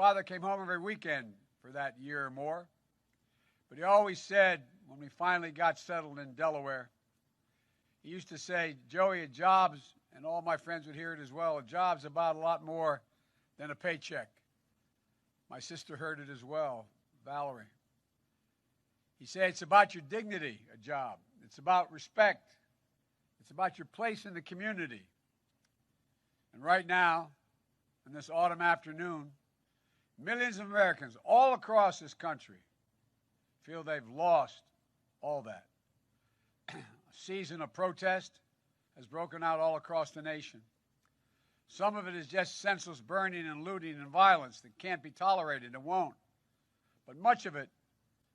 father came home every weekend for that year or more. But he always said, when we finally got settled in Delaware, he used to say, Joey, a job's, and all my friends would hear it as well, a job's about a lot more than a paycheck. My sister heard it as well, Valerie. He said, it's about your dignity, a job. It's about respect. It's about your place in the community. And right now, in this autumn afternoon, millions of Americans all across this country feel they've lost all that. A season of protest has broken out all across the nation. Some of it is just senseless burning and looting and violence that can't be tolerated and won't. But much of it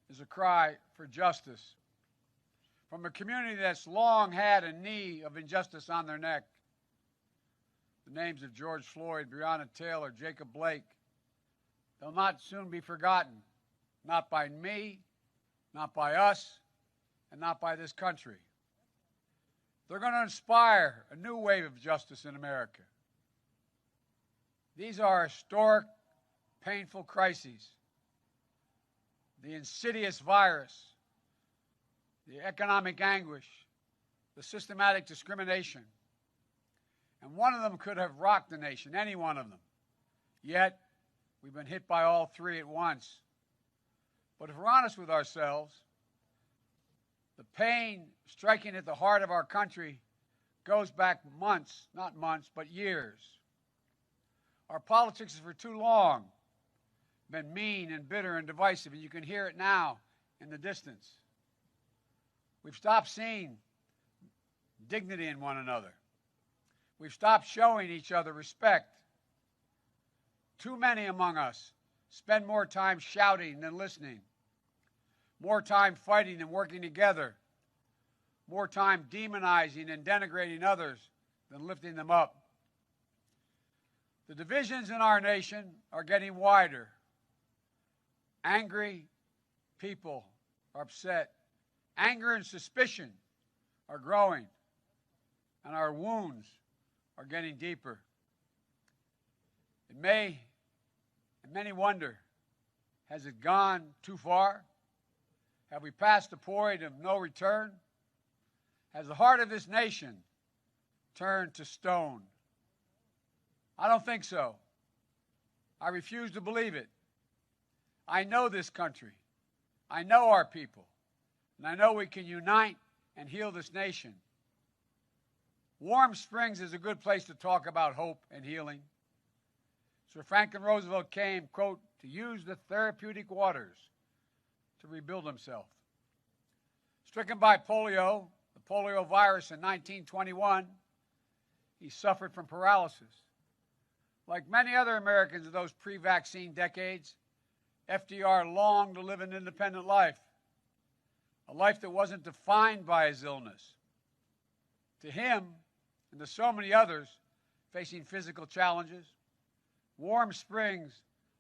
is a cry for justice from a community that's long had a knee of injustice on their neck. The names of George Floyd, Breonna Taylor, Jacob Blake, they'll not soon be forgotten, not by me, not by us, and not by this country. They're going to inspire a new wave of justice in America. These are historic, painful crises. The insidious virus, the economic anguish, the systematic discrimination. And one of them could have rocked the nation, any one of them. Yet, we've been hit by all three at once. But if we're honest with ourselves, the pain striking at the heart of our country goes back months, not months, but years. Our politics has for too long been mean and bitter and divisive, and you can hear it now in the distance. We've stopped seeing dignity in one another. We've stopped showing each other respect. Too many among us spend more time shouting than listening, more time fighting than working together, more time demonizing and denigrating others than lifting them up. The divisions in our nation are getting wider. Angry people are upset. Anger and suspicion are growing, and our wounds are getting deeper. And many wonder, has it gone too far? Have we passed the point of no return? Has the heart of this nation turned to stone? I don't think so. I refuse to believe it. I know this country. I know our people. And I know we can unite and heal this nation. Warm Springs is a good place to talk about hope and healing. Sir Franklin Roosevelt came, quote, to use the therapeutic waters to rebuild himself. Stricken by polio, the polio virus in 1921, he suffered from paralysis. Like many other Americans of those pre-vaccine decades, FDR longed to live an independent life, a life that wasn't defined by his illness. To him, and to so many others facing physical challenges, Warm Springs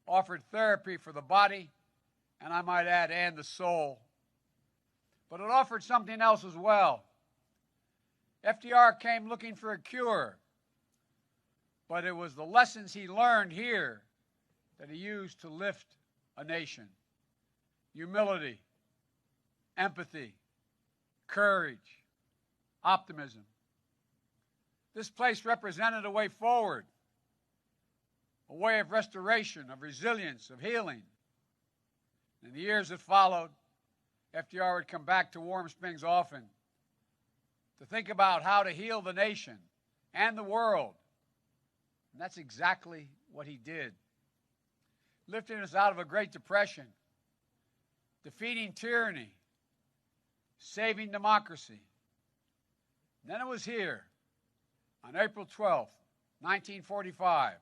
offered therapy for the body, and I might add, and the soul. But it offered something else as well. FDR came looking for a cure, but it was the lessons he learned here that he used to lift a nation. Humility, empathy, courage, optimism. This place represented a way forward, a way of restoration, of resilience, of healing. In the years that followed, FDR would come back to Warm Springs often to think about how to heal the nation and the world. And that's exactly what he did. Lifting us out of a Great Depression, defeating tyranny, saving democracy. And then it was here, on April 12th, 1945,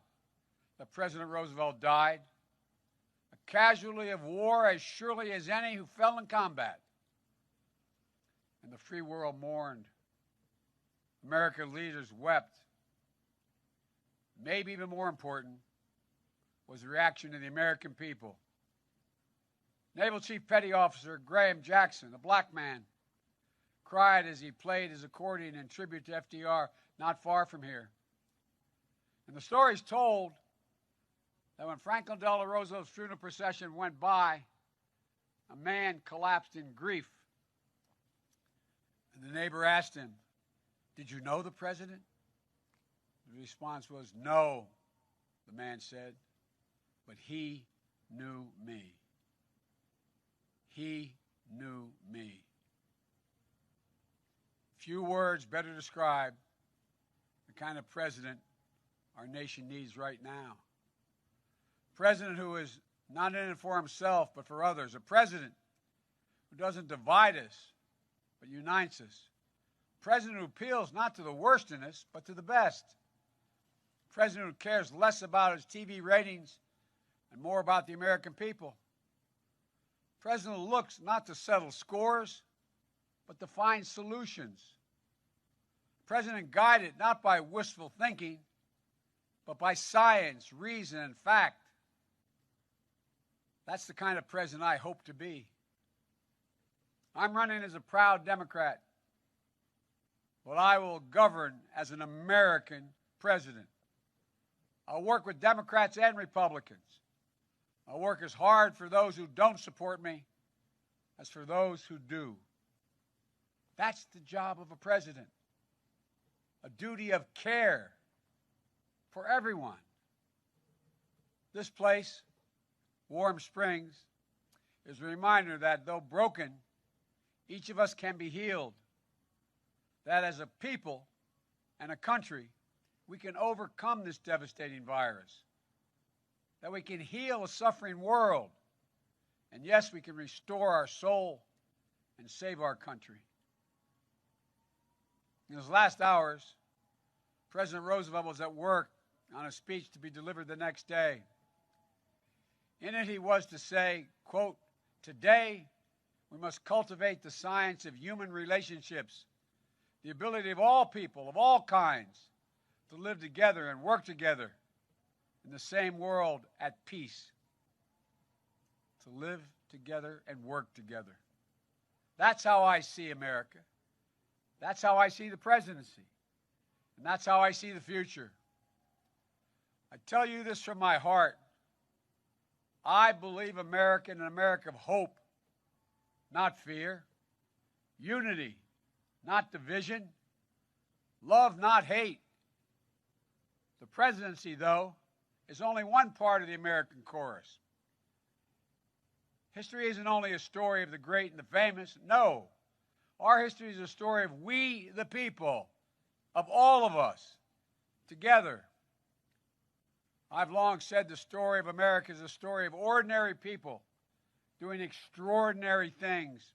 that President Roosevelt died, a casualty of war as surely as any who fell in combat. And the free world mourned. American leaders wept. Maybe even more important was the reaction of the American people. Naval Chief Petty Officer Graham Jackson, a black man, cried as he played his accordion in tribute to FDR not far from here. And the story's told that when Franklin Delano Roosevelt's funeral procession went by, a man collapsed in grief. And the neighbor asked him, "Did you know the president?" The response was, "No," the man said, "but he knew me. He knew me." Few words better describe the kind of president our nation needs right now. A president who is not in it for himself, but for others. A president who doesn't divide us, but unites us. A president who appeals not to the worst in us, but to the best. A president who cares less about his TV ratings and more about the American people. A president who looks not to settle scores, but to find solutions. A president guided not by wishful thinking, but by science, reason, and fact. That's the kind of president I hope to be. I'm running as a proud Democrat, but I will govern as an American president. I'll work with Democrats and Republicans. I'll work as hard for those who don't support me as for those who do. That's the job of a president. A duty of care for everyone. This place, Warm Springs, is a reminder that though broken, each of us can be healed. That as a people and a country, we can overcome this devastating virus. That we can heal a suffering world. And yes, we can restore our soul and save our country. In his last hours, President Roosevelt was at work on a speech to be delivered the next day. In it, he was to say, quote, "Today, we must cultivate the science of human relationships, the ability of all people, of all kinds, to live together and work together in the same world at peace." To live together and work together. That's how I see America. That's how I see the presidency. And that's how I see the future. I tell you this from my heart. I believe America in an America of hope, not fear. Unity, not division. Love, not hate. The presidency, though, is only one part of the American chorus. History isn't only a story of the great and the famous. No. Our history is a story of we, the people, of all of us, together. I've long said the story of America is a story of ordinary people doing extraordinary things